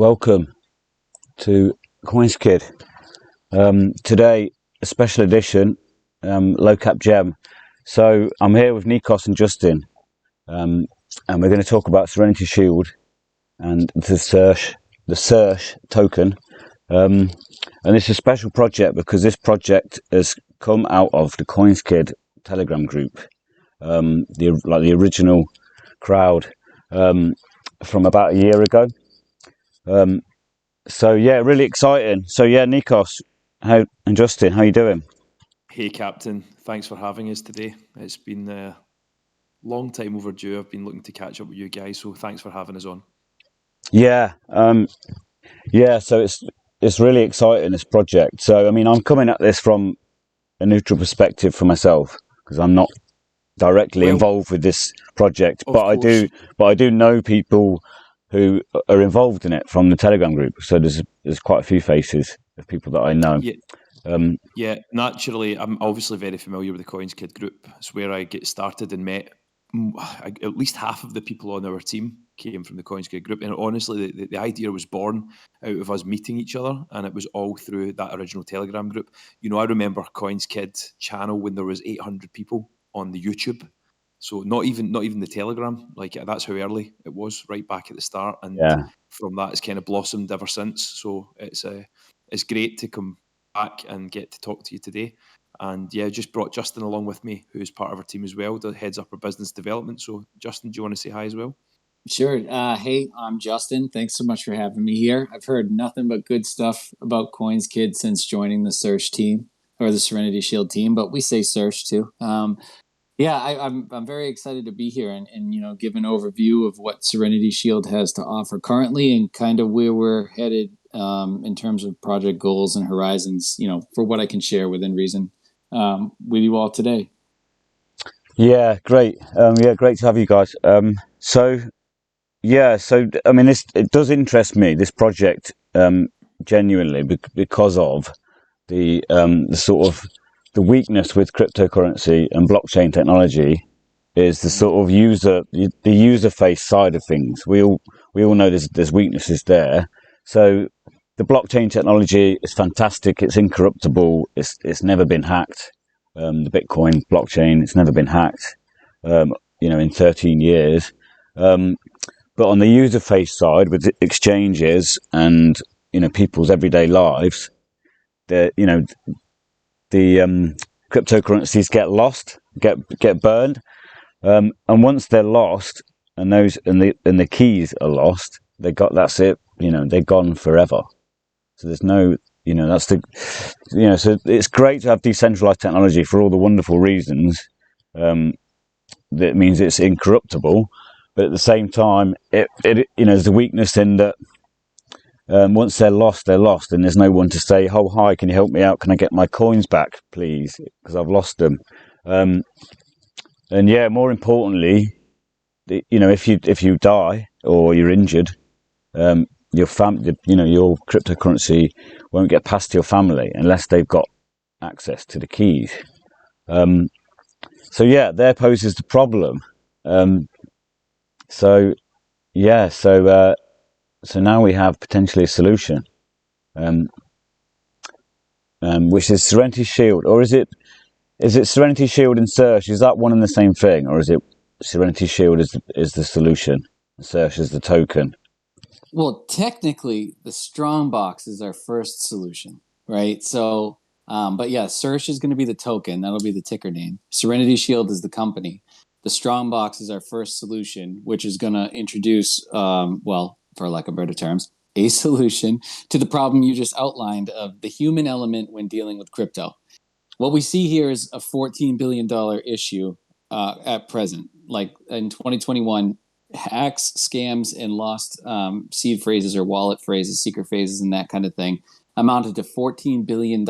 welcome to Coinskid. Today, a special edition, low cap gem. So I'm here with Nikos and Justin, and we're going to talk about Serenity Shield and the SERENITY token. And it's a special project because this project has come out of the Coinskid Telegram group, the original crowd from about a year ago. So yeah, really exciting. So yeah, Nikos, and Justin, how you doing? Hey, Captain. Thanks for having us today. It's been a long time overdue. I've been looking to catch up with you guys, so thanks for having us on. Yeah, So it's really exciting, this project. So I mean, I'm coming at this from a neutral perspective for myself because I'm not directly involved with this project, but I do know people who are involved in it from the Telegram group. So there's quite a few faces of people that I know. Yeah, naturally, I'm obviously very familiar with the Coinskid group. It's where I get started and met at least half of the people on our team came from the Coinskid group. And honestly, the idea was born out of us meeting each other, and it was all through that original Telegram group. You know, I remember Coinskid channel when there was 800 people on the YouTube. So not even the Telegram, like that's how early it was, right back at the start. And from that, it's kind of blossomed ever since. So it's great to come back and get to talk to you today. And yeah, just brought Justin along with me, who's part of our team as well, that heads up our business development. So Justin, do you want to say hi as well? Sure. Hey, I'm Justin. Thanks so much for having me here. I've heard nothing but good stuff about Coinskid since joining the Search team or the Serenity Shield team, but we say Search too. I'm very excited to be here and give an overview of what Serenity Shield has to offer currently and kind of where we're headed in terms of project goals and horizons, for what I can share within reason with you all today. Yeah, great. Great to have you guys. So I mean, it does interest me, this project, genuinely, because of the sort of the weakness with cryptocurrency and blockchain technology is the sort of the user face side of things. We all know there's weaknesses there. So the blockchain technology is fantastic. It's incorruptible. It's never been hacked. The Bitcoin blockchain, it's never been hacked. In 13 years. But on the user face side, with exchanges and people's everyday lives, the cryptocurrencies get lost, get burned, and once they're lost, and the keys are lost, that's it. They're gone forever. So there's no, so it's great to have decentralized technology for all the wonderful reasons. That means it's incorruptible, but at the same time, there's the weakness in that. Once they're lost, and there's no one to say, "Oh, hi, can you help me out? Can I get my coins back, please? Because I've lost them." And yeah, more importantly, if you die or you're injured, your cryptocurrency won't get past your family unless they've got access to the keys. So yeah, there poses the problem. So now we have potentially a solution, which is Serenity Shield, or is it Serenity Shield and Search? Is that one and the same thing, or is it Serenity Shield is the solution, Search is the token? Well, technically, the StrongBox is our first solution, right? So, but yeah, Search is going to be the token. That'll be the ticker name. Serenity Shield is the company. The StrongBox is our first solution, which is going to introduce, for lack of better terms, a solution to the problem you just outlined of the human element when dealing with crypto. What we see here is a $14 billion issue at present. Like in 2021, hacks, scams, and lost seed phrases or wallet phrases, secret phrases, and that kind of thing amounted to $14 billion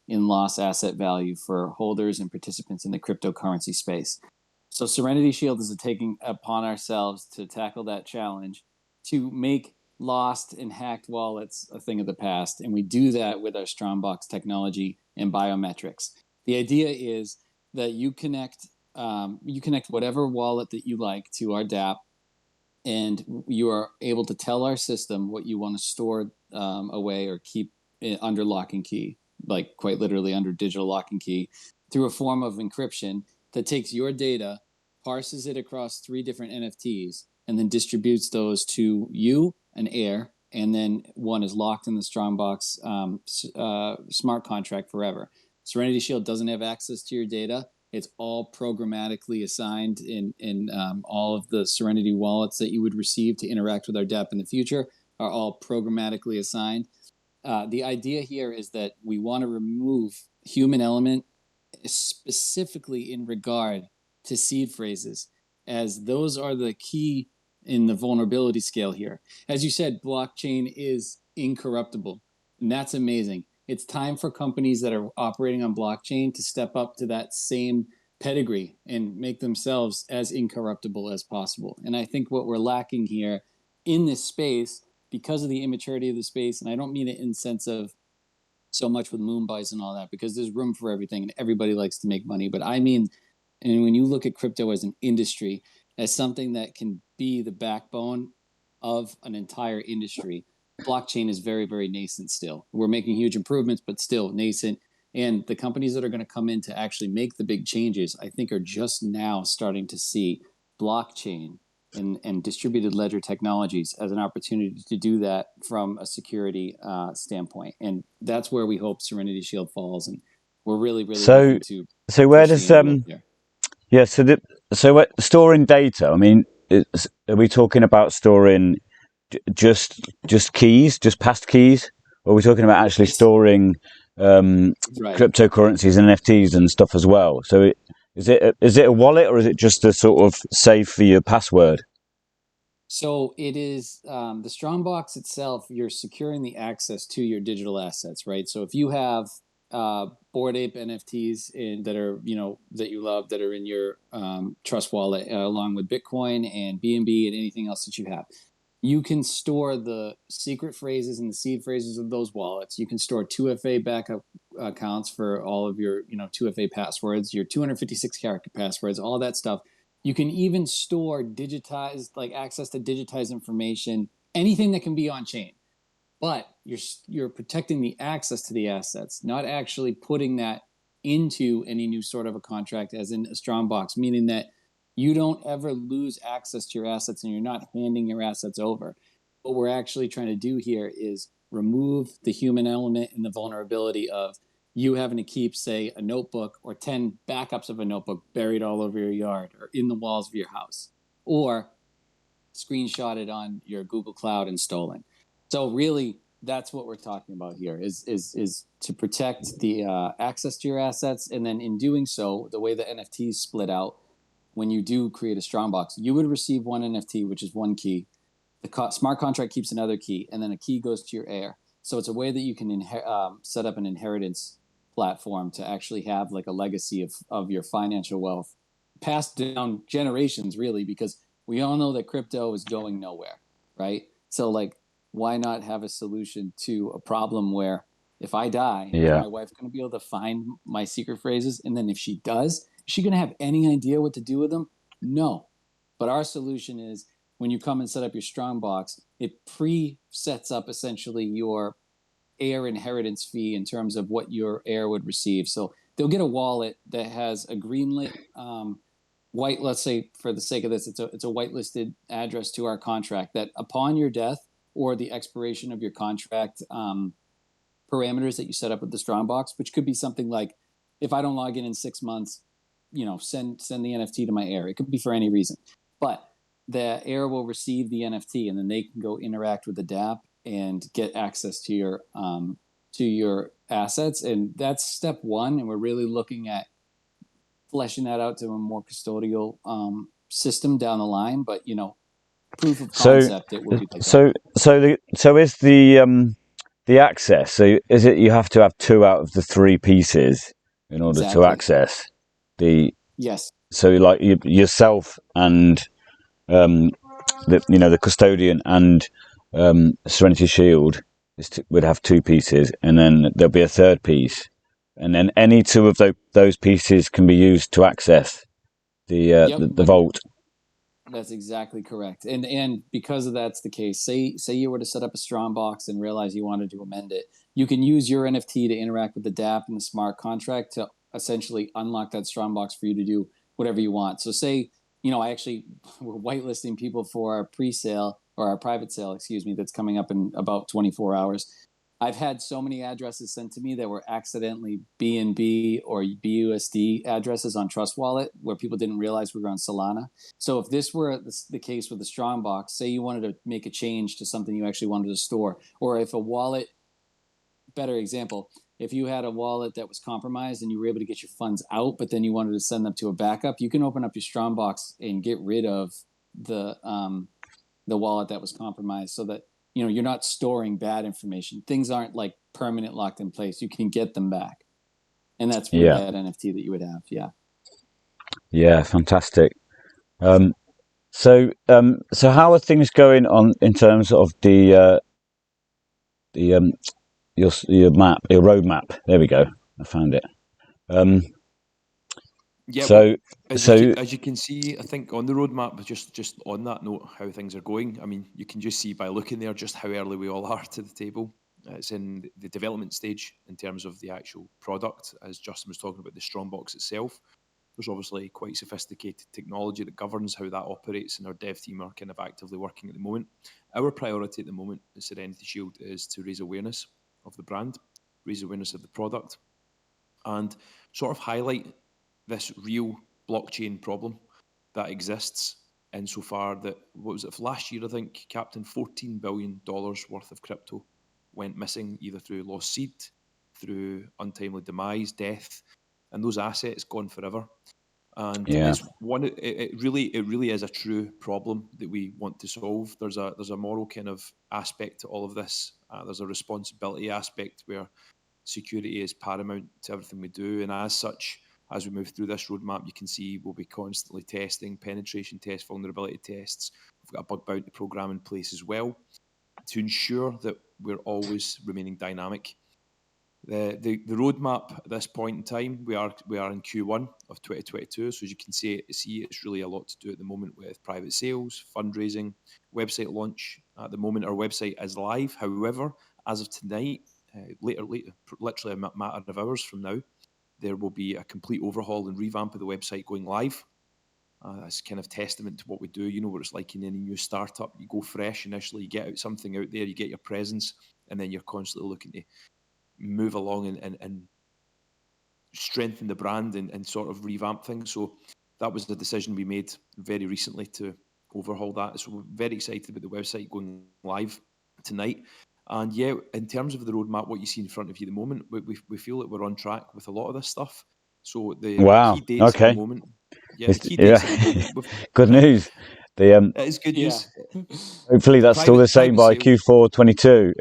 in lost asset value for holders and participants in the cryptocurrency space. So Serenity Shield is taking upon ourselves to tackle that challenge, to make lost and hacked wallets a thing of the past. And we do that with our StrongBox technology and biometrics. The idea is that you connect whatever wallet that you like to our DApp, and you are able to tell our system what you want to store away or keep under lock and key, like quite literally under digital lock and key, through a form of encryption that takes your data, parses it across 3 different NFTs, and then distributes those to you, an heir, and then one is locked in the StrongBox smart contract forever. Serenity Shield doesn't have access to your data. It's all programmatically assigned in all of the Serenity wallets that you would receive to interact with our DApp in the future are all programmatically assigned. The idea here is that we want to remove human element specifically in regard to seed phrases, as those are the key in the vulnerability scale here. As you said, blockchain is incorruptible, and that's amazing. It's time for companies that are operating on blockchain to step up to that same pedigree and make themselves as incorruptible as possible. And I think what we're lacking here in this space, because of the immaturity of the space, and I don't mean it in sense of so much with Moonbites and all that, because there's room for everything and everybody likes to make money. But I mean, and when you look at crypto as an industry, as something that can be the backbone of an entire industry, blockchain is very, very nascent still. We're making huge improvements, but still nascent. And the companies that are going to come in to actually make the big changes, I think, are just now starting to see blockchain and distributed ledger technologies as an opportunity to do that from a security standpoint. And that's where we hope Serenity Shield falls. And we're really, really looking to. So where does yeah? So storing data. I mean, are we talking about storing just keys, just past keys, or are we talking about actually storing cryptocurrencies and NFTs and stuff as well? So is it a wallet, or is it just a sort of save for your password? So it is the StrongBox itself. You're securing the access to your digital assets, right? So if you have Bored Ape NFTs that are, that you love, that are in your Trust wallet, along with Bitcoin and BNB and anything else that you have, you can store the secret phrases and the seed phrases of those wallets. You can store 2FA backup accounts for all of your, 2FA passwords, your 256 character passwords, all that stuff. You can even store digitized, like access to digitized information, anything that can be on chain. But you're protecting the access to the assets, not actually putting that into any new sort of a contract, as in a StrongBox, meaning that you don't ever lose access to your assets and you're not handing your assets over. What we're actually trying to do here is remove the human element and the vulnerability of you having to keep, say, a notebook or 10 backups of a notebook buried all over your yard or in the walls of your house, or screenshotted on your Google Cloud and stolen. So really, that's what we're talking about here is to protect the access to your assets. And then in doing so, the way the NFTs split out, when you do create a StrongBox, you would receive one NFT, which is one key. The smart contract keeps another key, and then a key goes to your heir. So it's a way that you can set up an inheritance platform to actually have like a legacy of your financial wealth passed down generations, really, because we all know that crypto is going nowhere, right? So like, why not have a solution to a problem where if I die, is my wife going to be able to find my secret phrases? And then if she does, is she going to have any idea what to do with them? No. But our solution is when you come and set up your StrongBox, it pre-sets up essentially your heir inheritance fee in terms of what your heir would receive. So they'll get a wallet that has a greenlit white, let's say for the sake of this, it's a whitelisted address to our contract that upon your death or the expiration of your contract parameters that you set up with the StrongBox, which could be something like, if I don't log in 6 months, send the NFT to my heir. It could be for any reason. But the heir will receive the NFT, and then they can go interact with the DApp and get access to your assets. And that's step one. And we're really looking at fleshing that out to a more custodial system down the line. But proof of concept, it would be like that. So is the access? So is it you have to have 2 out of the 3 pieces in order to access the? Yes. So like yourself and the custodian and Serenity Shield would have 2 pieces, and then there'll be a 3rd piece, and then any 2 of those pieces can be used to access the vault. That's exactly correct. And because of that's the case, say you were to set up a StrongBox and realize you wanted to amend it, you can use your NFT to interact with the dApp and the smart contract to essentially unlock that StrongBox for you to do whatever you want. So say, we're whitelisting people for our pre-sale or our private sale, excuse me, that's coming up in about 24 hours. I've had so many addresses sent to me that were accidentally BNB or BUSD addresses on Trust Wallet where people didn't realize we were on Solana. So if this were the case with the StrongBox, say you wanted to make a change to something you actually wanted to store, or if a wallet, better example, if you had a wallet that was compromised and you were able to get your funds out, but then you wanted to send them to a backup, you can open up your StrongBox and get rid of the wallet that was compromised so that you're not storing bad information. Things aren't like permanent locked in place. You can get them back. And that's for that NFT that you would have. Yeah. Yeah, fantastic. So how are things going on in terms of your map, your roadmap? There we go. I found it. As you can see, I think on the roadmap, just on that note, how things are going. I mean, you can just see by looking there just how early we all are to the table. It's in the development stage in terms of the actual product, as Justin was talking about the StrongBox itself. There's obviously quite sophisticated technology that governs how that operates, and our dev team are kind of actively working at the moment. Our priority at the moment at Serenity Shield is to raise awareness of the brand, raise awareness of the product, and sort of highlight this real blockchain problem that exists insofar that, last year, I think, Captain, $14 billion worth of crypto went missing, either through lost seed, through untimely demise, death, and those assets gone forever. And it really is a true problem that we want to solve. There's a moral kind of aspect to all of this. There's a responsibility aspect where security is paramount to everything we do, and as such, as we move through this roadmap, you can see we'll be constantly testing, penetration tests, vulnerability tests. We've got a bug bounty program in place as well to ensure that we're always remaining dynamic. The roadmap at this point in time, we are in Q1 of 2022. So as you can see, it's really a lot to do at the moment with private sales, fundraising, website launch. At the moment, our website is live. However, as of tonight, literally a matter of hours from now, there will be a complete overhaul and revamp of the website going live. That's kind of testament to what we do. You know what it's like in any new startup. You go fresh initially, you get something out there, you get your presence, and then you're constantly looking to move along and strengthen the brand and sort of revamp things. So that was the decision we made very recently to overhaul that. So we're very excited about the website going live tonight. And yeah, in terms of the roadmap, what you see in front of you at the moment, we feel that we're on track with a lot of this stuff. So the key dates at the moment. Yeah, the key dates at the moment. Good news. It is good news. Hopefully that's still the same by Q4 22.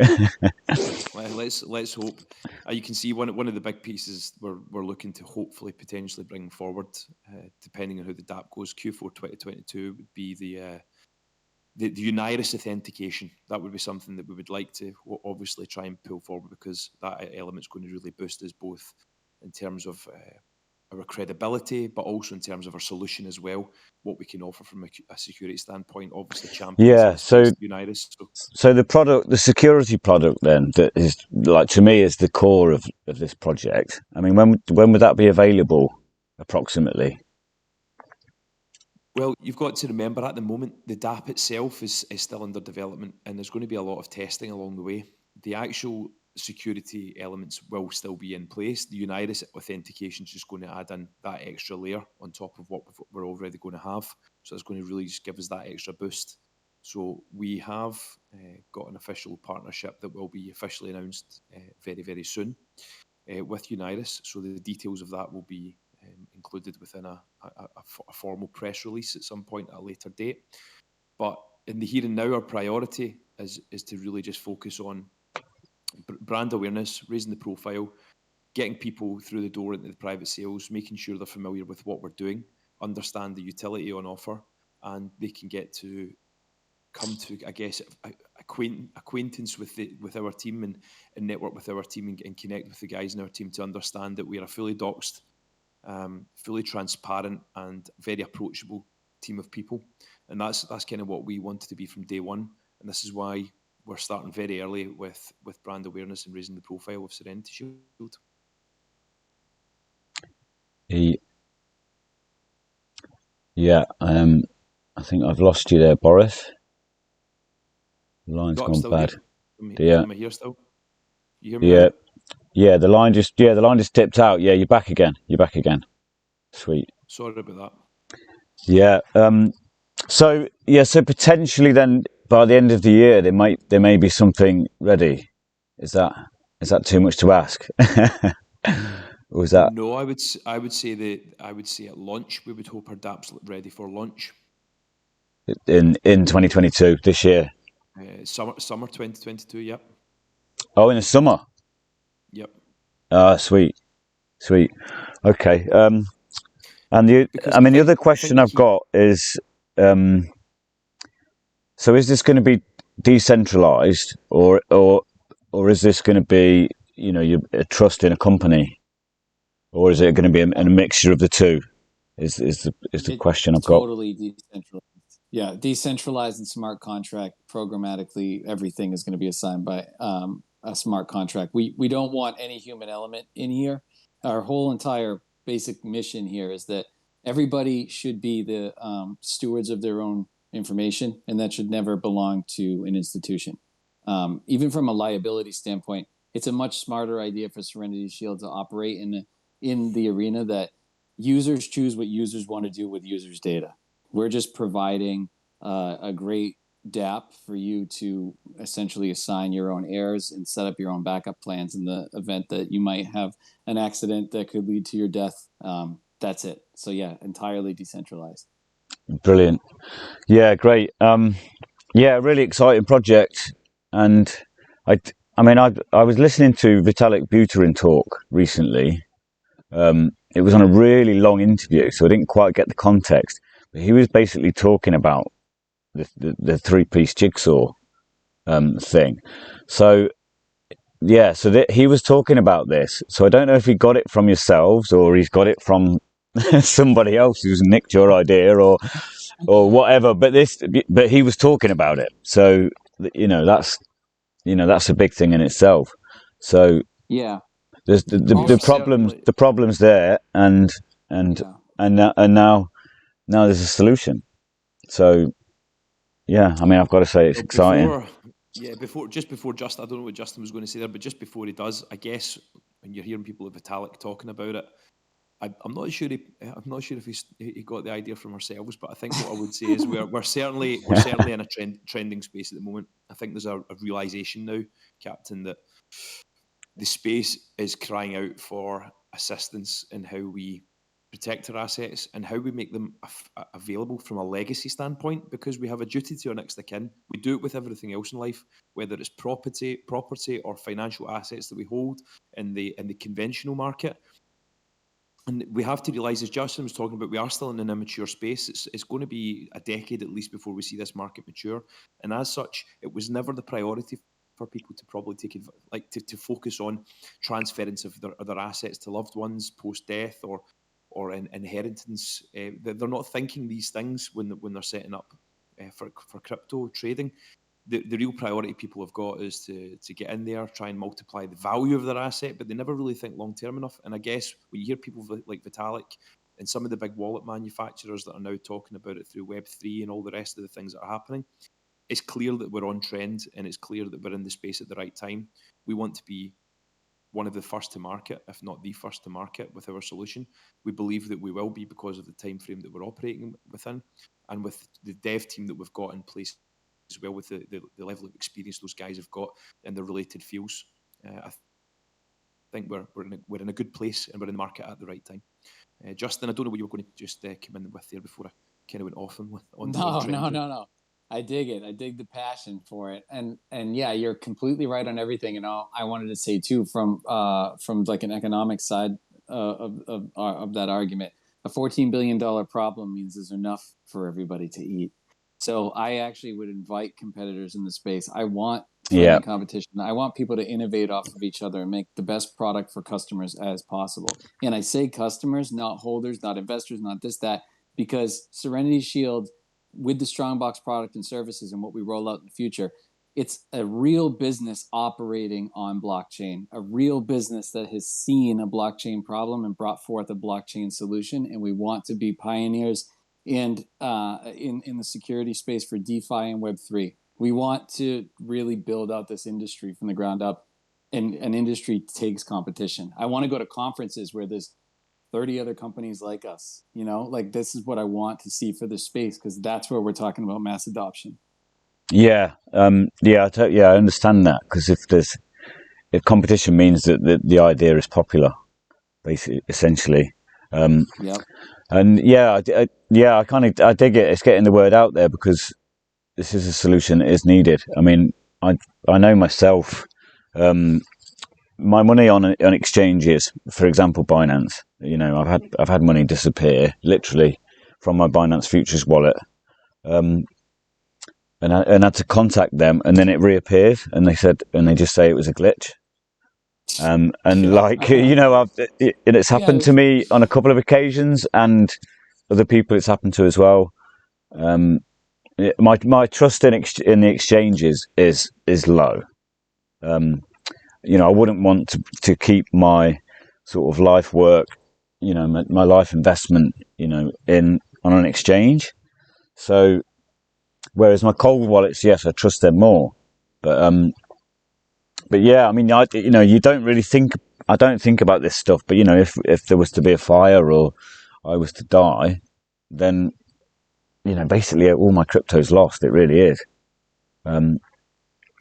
Well, let's hope. You can see one of the big pieces we're looking to hopefully potentially bring forward, depending on how the DApp goes. Q4 2022 would be the Uniris authentication. That would be something that we would like to obviously try and pull forward, because that element's going to really boost us both in terms of our credibility, but also in terms of our solution as well, what we can offer from a security standpoint. Obviously, champions Uniris. So the product, the security product, then, that is, like, to me, is the core of this project. I mean, when would that be available, approximately? Well, you've got to remember at the moment, the DApp itself is still under development, and there's going to be a lot of testing along the way. The actual security elements will still be in place. The Uniris authentication is just going to add in that extra layer on top of what we're already going to have. So it's going to really just give us that extra boost. So we have got an official partnership that will be officially announced very, very soon with Uniris. So the details of that will be included within a formal press release at some point at a later date. But in the here and now, our priority is to really just focus on brand awareness, raising the profile, getting people through the door into the private sales, making sure they're familiar with what we're doing, understand the utility on offer, and they can get to come to, I guess, acquaintance with our team and network with our team and connect with the guys in our team to understand that we are a fully doxed, fully transparent and very approachable team of people. And that's kind of what we wanted to be from day one. And this is why we're starting very early with brand awareness and raising the profile of Serenity Shield. Yeah, I think I've lost you there, Boris. The line's No, I'm gone still bad. here. Am I here still? You hear me Yeah, now? yeah. The line just dipped out. Yeah, you're back again. Sweet. Sorry about that. Yeah. So potentially then by the end of the year there may be something ready. Is that too much to ask? Or is that No, I would say at launch we would hope our dApp's ready for launch. in 2022 this year? Summer 2022. Yep. Oh, in the summer. Yep. Sweet. Okay. And the other question I've got is, so is this going to be decentralized, or is this going to be, you a trust in a company, or is it going to be a mixture of the two? Is the question I've got? Totally decentralized. Yeah, decentralized and smart contract. Programmatically, everything is going to be assigned by a smart contract. We don't want any human element in here. Our whole entire basic mission here is that everybody should be the stewards of their own information, and that should never belong to an institution. Even from a liability standpoint, it's a much smarter idea for Serenity Shield to operate in the arena that users choose what users want to do with users' data. We're just providing a great dApp for you to essentially assign your own heirs and set up your own backup plans in the event that you might have an accident that could lead to your death. That's it. So yeah, entirely decentralized. Brilliant. Yeah, great. Yeah, really exciting project. And I was listening to Vitalik Buterin talk recently. It was on a really long interview, so I didn't quite get the context. But he was basically talking about the three-piece jigsaw thing. So yeah, he was talking about this. So I don't know if he got it from yourselves or he's got it from somebody else who's nicked your idea or whatever. But he was talking about it. So that's a big thing in itself. So yeah, there's the problems there, and now there's a solution. So yeah, I mean, I've got to say it's exciting. Before Justin, I don't know what Justin was going to say there, but just before he does, I guess when you're hearing people at Vitalik talking about it, I'm not sure if he got the idea from ourselves, but I think what I would say is we're certainly in a trending space at the moment. I think there's a realization now, Captain, that the space is crying out for assistance in how we protect our assets and how we make them available from a legacy standpoint, because we have a duty to our next of kin. We do it with everything else in life, whether it's property or financial assets that we hold in the conventional market. And we have to realise, as Justin was talking about, we are still in an immature space. It's going to be a decade at least before we see this market mature. And as such, it was never the priority for people to probably to focus on transference of their assets to loved ones post-death or inheritance. They're not thinking these things when they're setting up for crypto trading. The real priority people have got is to get in there, try and multiply the value of their asset, but they never really think long term enough. And I guess when you hear people like Vitalik and some of the big wallet manufacturers that are now talking about it through Web3 and all the rest of the things that are happening, it's clear that we're on trend and it's clear that we're in the space at the right time. We want to be one of the first to market, if not the first to market with our solution. We believe that we will be because of the time frame that we're operating within and with the dev team that we've got in place as well, with the level of experience those guys have got in the related fields. I think we're in a good place and we're in the market at the right time. Justin, I don't know what you were going to just come in with there before I kind of went off on. No. I dig it. I dig the passion for it, and yeah, you're completely right on everything. And I wanted to say too, from like an economic side of that argument, a $14 billion problem means there's enough for everybody to eat. So I actually would invite competitors in the space. I want competition. I want people to innovate off of each other and make the best product for customers as possible. And I say customers, not holders, not investors, not this, that, because Serenity Shield with the StrongBox product and services and what we roll out in the future, it's a real business operating on blockchain, a real business that has seen a blockchain problem and brought forth a blockchain solution. And we want to be pioneers in the security space for DeFi and Web3. We want to really build out this industry from the ground up, and an industry takes competition. I want to go to conferences where there's 30 other companies like us, like this is what I want to see for this space, because that's where we're talking about mass adoption. Yeah, I understand that, because if competition means that the idea is popular, basically, essentially. Yep. And I dig it. It's getting the word out there, because this is a solution that is needed. I mean, I know myself. My money on exchanges, for example, Binance. I've had money disappear literally from my Binance Futures wallet. And I had to contact them, and then it reappeared, and they just say it was a glitch. It's happened to me on a couple of occasions, and other people it's happened to as well. My trust in the exchanges is low. I wouldn't want to keep my sort of life work, my life investment, on an exchange. So. Whereas my cold wallets, yes, I trust them more. But yeah, I mean, you don't really think. I don't think about this stuff. But if there was to be a fire or I was to die, then basically all my crypto's lost. It really is.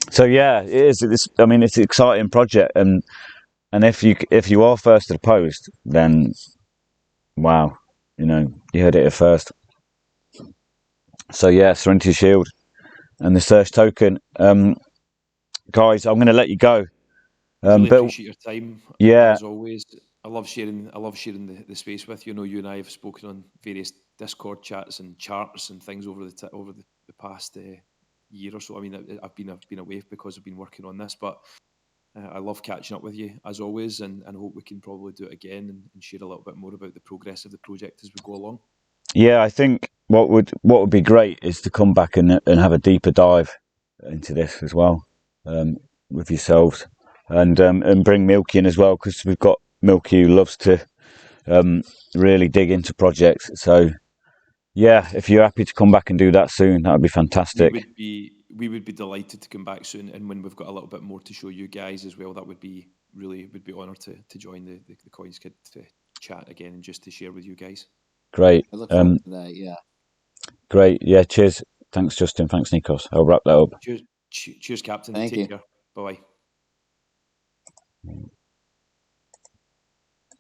So yeah, it is. It's an exciting project, and if you are first to the post, then wow, you heard it here first. So yeah, Serenity Shield and the Search token. Guys, I'm going to let you go. Really appreciate your time. Yeah, as always. I love sharing the space with you. You and I have spoken on various Discord chats and charts and things over the past year or so. I mean, I've been away because I've been working on this, but I love catching up with you as always, and hope we can probably do it again and share a little bit more about the progress of the project as we go along. Yeah, I think what would be great is to come back and have a deeper dive into this as well, with yourselves, and bring Milky in as well, because we've got Milky who loves to really dig into projects. So yeah, if you're happy to come back and do that soon, that would be fantastic. We would be delighted to come back soon, and when we've got a little bit more to show you guys as well, that would be honoured to join the Coinskid to chat again and just to share with you guys. Great. I look forward to that, yeah. Great. Yeah, cheers. Thanks, Justin. Thanks, Nikos. I'll wrap that up. Cheers, Captain. Thank you. Take care. Bye-bye.